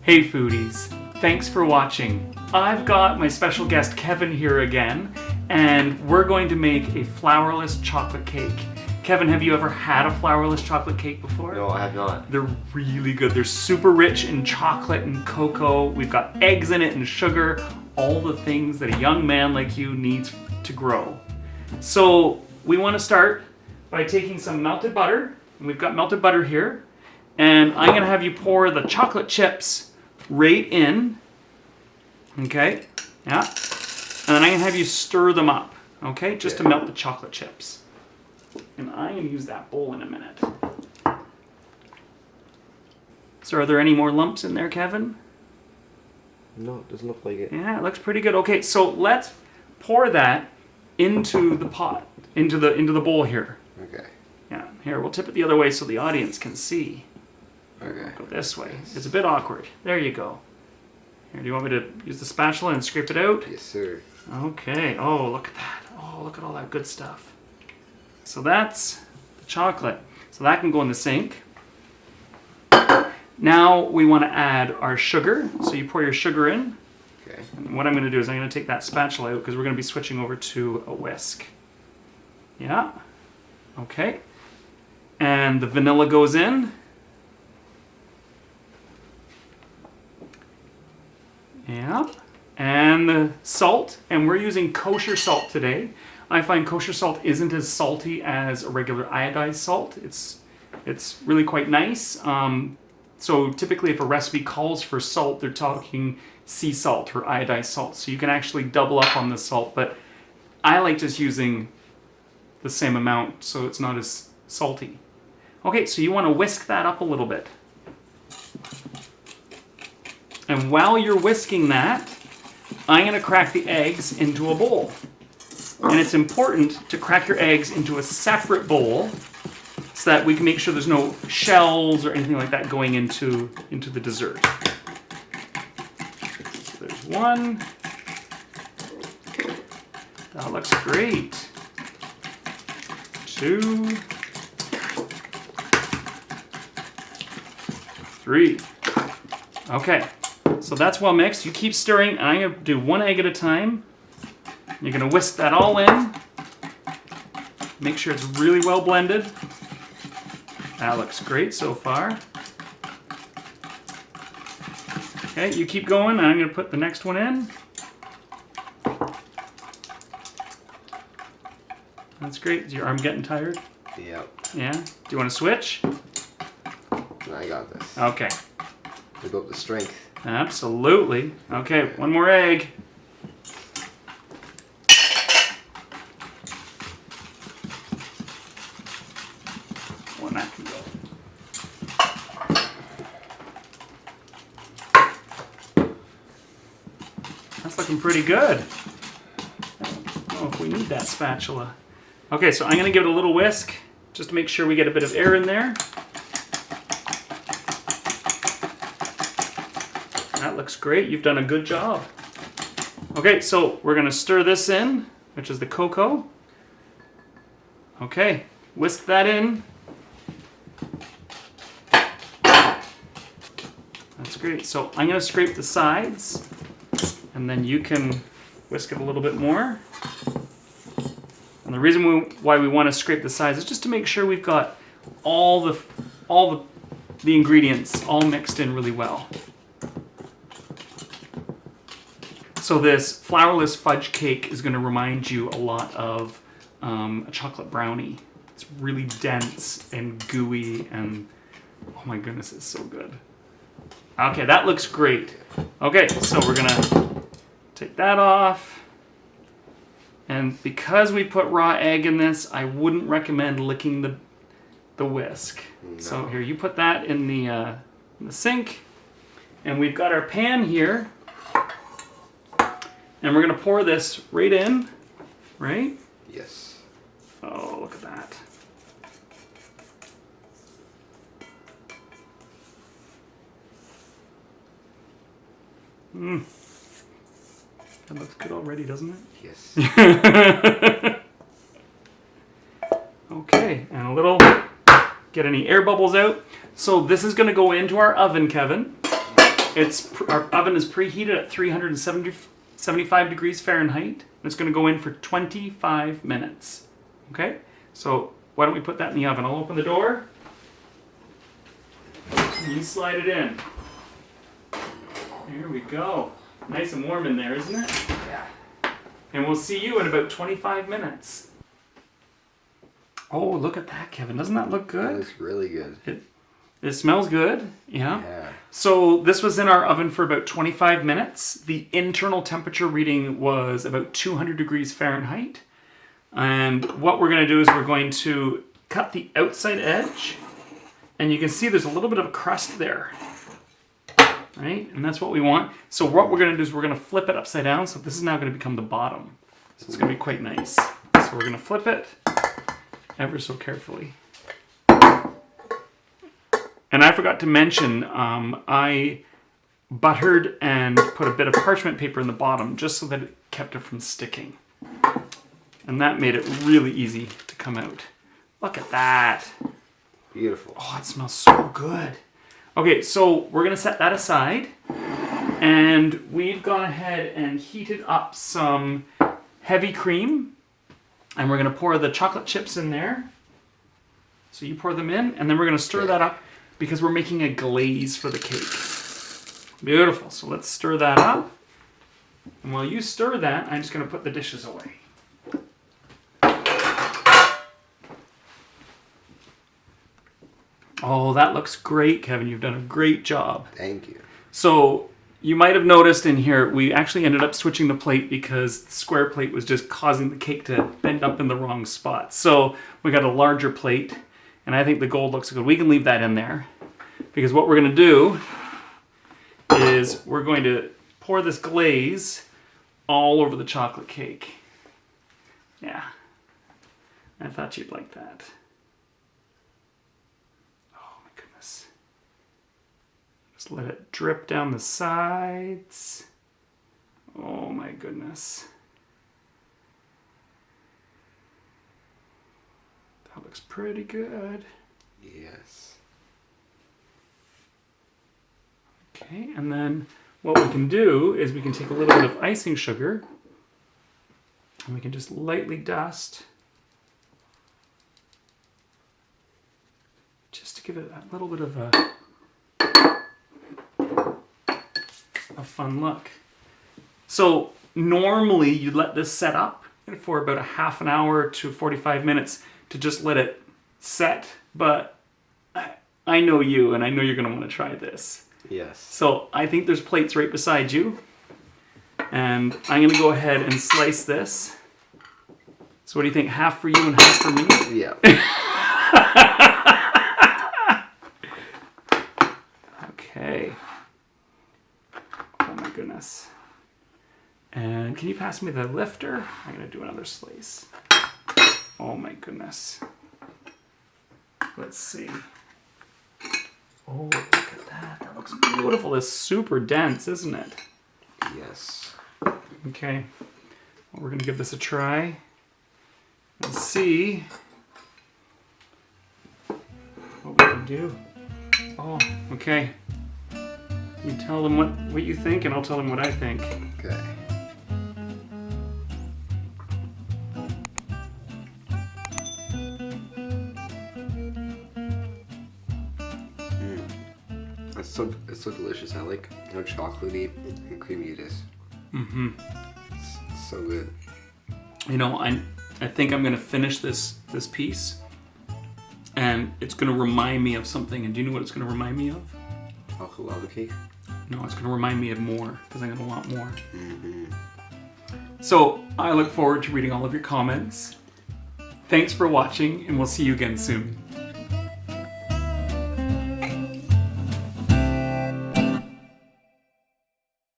Hey foodies, thanks for watching. I've got my special guest Kevin here again, and we're going to make a flourless chocolate cake. Kevin, have you ever had a flourless chocolate cake before? No, I have not. They're really good. They're super rich in chocolate and cocoa. We've got eggs in it and sugar, all the things that a young man like you needs to grow. So we want to start by taking some melted butter, and we've got melted butter here, and I'm going to have you pour the chocolate chips right in, okay, yeah, and then I'm going to have you stir them up, okay, just to melt the chocolate chips. And I'm going to use that bowl in a minute. So are there any more lumps in there, Kevin? No, it doesn't look like it. Yeah, it looks pretty good. Okay, so let's pour that into the pot, into the bowl here. Okay. Yeah, here, we'll tip it the other way so the audience can see. Okay. Go this way. It's a bit awkward. There you go. Here, do you want me to use the spatula and scrape it out? Yes, sir. Okay. Oh, look at that. Oh, look at all that good stuff. So that's the chocolate. So that can go in the sink. Now we want to add our sugar. So you pour your sugar in. Okay. And what I'm going to do is I'm going to take that spatula out because we're going to be switching over to a whisk. Yeah. Okay. And the vanilla goes in. Yeah, and the salt, and we're using kosher salt today. I find kosher salt isn't as salty as a regular iodized salt. It's really quite nice. So typically if a recipe calls for salt, they're talking sea salt or iodized salt. So you can actually double up on the salt, but I like just using the same amount so it's not as salty. Okay, so you want to whisk that up a little bit. And while you're whisking that, I'm going to crack the eggs into a bowl. And it's important to crack your eggs into a separate bowl so that we can make sure there's no shells or anything like that going into the dessert. So there's one. That looks great. Two. Three. Okay. So that's well mixed. You keep stirring, and I'm going to do one egg at a time. You're going to whisk that all in. Make sure it's really well blended. That looks great so far. Okay, you keep going, and I'm going to put the next one in. That's great. Is your arm getting tired? Yep. Yeah? Do you want to switch? I got this. Okay. To go up the strength. Absolutely. Okay, one more egg. One that can go. That's looking pretty good. I don't know if we need that spatula. Okay, so I'm going to give it a little whisk just to make sure we get a bit of air in there. That looks great. You've done a good job. Okay, so we're going to stir this in, which is the cocoa. Okay, whisk that in. That's great. So I'm going to scrape the sides, and then you can whisk it a little bit more. And the reason why we want to scrape the sides is just to make sure we've got all the ingredients all mixed in really well. So this flourless fudge cake is going to remind you a lot of a chocolate brownie. It's really dense and gooey, and oh my goodness, it's so good. Okay, that looks great. Okay, so we're going to take that off. And because we put raw egg in this, I wouldn't recommend licking the whisk. No. So here, you put that in the sink. And we've got our pan here. And we're going to pour this right in, right? Yes. Oh, look at that. Mmm. That looks good already, doesn't it? Yes. Okay, and a little, get any air bubbles out. So this is going to go into our oven, Kevin. our oven is preheated at 375 degrees Fahrenheit. It's going to go in for 25 minutes. Okay? So why don't we put that in the oven? I'll open the door. And you slide it in. There we go. Nice and warm in there, isn't it? Yeah. And we'll see you in about 25 minutes. Oh, look at that, Kevin. Doesn't that look That good? looks really good. It smells good. Yeah. Yeah. So this was in our oven for about 25 minutes. The internal temperature reading was about 200 degrees Fahrenheit. And what we're going to do is we're going to cut the outside edge. And you can see there's a little bit of a crust there. Right? And that's what we want. So what we're going to do is we're going to flip it upside down. So this is now going to become the bottom. So it's going to be quite nice. So we're going to flip it ever so carefully. And I forgot to mention, I buttered and put a bit of parchment paper in the bottom just so that it kept it from sticking. And that made it really easy to come out. Look at that. Beautiful. Oh, it smells so good. Okay, so we're going to set that aside. And we've gone ahead and heated up some heavy cream. And we're going to pour the chocolate chips in there. So you pour them in, and then we're going to stir that up because we're making a glaze for the cake. Beautiful. So let's stir that up. And while you stir that, I'm just going to put the dishes away. Oh, that looks great, Kevin. You've done a great job. Thank you. So you might have noticed in here, we actually ended up switching the plate because the square plate was just causing the cake to bend up in the wrong spot. So we got a larger plate, and I think the gold looks good. We can leave that in there because what we're going to do is we're going to pour this glaze all over the chocolate cake. Yeah, I thought you'd like that. Just let it drip down the sides. Oh my goodness. That looks pretty good. Yes. Okay, and then what we can do is we can take a little bit of icing sugar and we can just lightly dust just to give it that little bit of a fun look. So normally you'd let this set up for about a half an hour to 45 minutes to just let it set, but I know you and I know you're going to want to try this. Yes. So I think there's plates right beside you, and I'm going to go ahead and slice this. So what do you think, half for you and half for me? Yeah. Okay. Oh my goodness. And can you pass me the lifter? I'm going to do another slice. Oh my goodness. Let's see. Oh, look at that. That looks beautiful. It's super dense, isn't it? Yes. Okay. Well, we're going to give this a try and see what we can do. Oh, okay. You tell them what you think, and I'll tell them what I think. Okay. It's so delicious. I like how chocolatey and creamy it is. Mm-hmm. It's so good. You know, I think I'm going to finish this piece, and it's going to remind me of something. And do you know what it's going to remind me of? Chocolate lava cake? No, it's going to remind me of more, because I'm going to want more. Mm-hmm. So I look forward to reading all of your comments. Thanks for watching, and we'll see you again soon.